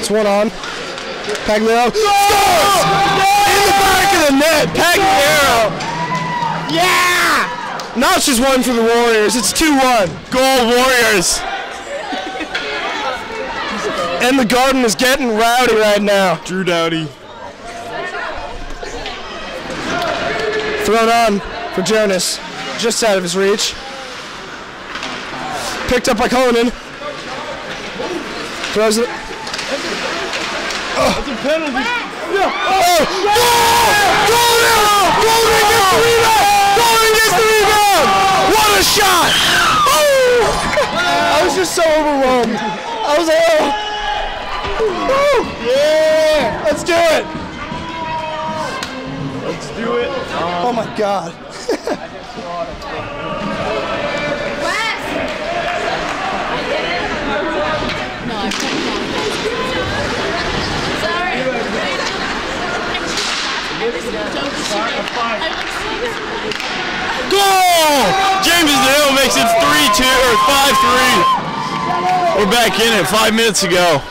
It's 1-on. Pagliaro scores! In the back of the net, Pagliaro. Yeah! Notch just won for the Warriors. It's 2-1. Goal Warriors. And the Garden is getting rowdy right now. Drew Doughty. Thrown on for Jonas. Just out of his reach. Picked up by Cullinan. Throws it. That's a penalty. Yeah. Oh! Cullinan gets the rebound! Cullinan gets the rebound! What a shot! Oh! I was just so overwhelmed. I was like, oh! Yeah! Let's do it! Let's do it. Oh my God. Goal! James Hill makes it 3-2 or 5-3. We're back in it 5 minutes ago.